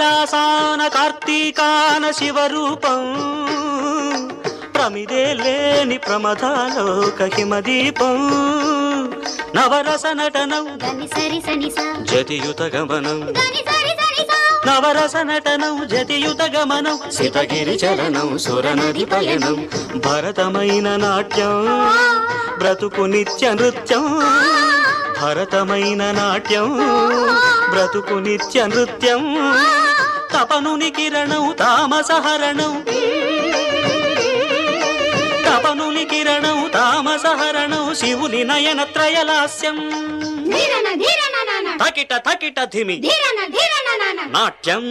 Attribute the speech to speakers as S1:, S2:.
S1: కైలాసాన కార్తీకాన శివరూపం ప్రమిదే లేని ప్రమదాలోక హిమదీపం నవరస నటనం జతియుత గమనం నవరస నటనం జతియుత గమనం సితగిరి చలనం సురనది పయనం భరతమైన నాట్యం బ్రతుకు నిత్య నృత్యం భరతమైన నాట్యం బ్రతుకు నిత్య నృత్యం తపనుని కిరణం తామసహరణం తపనుని కిరణం తామసహరణం శివుని నయన త్రయలాస్యం తకిట తకిట ధిమి నాట్యం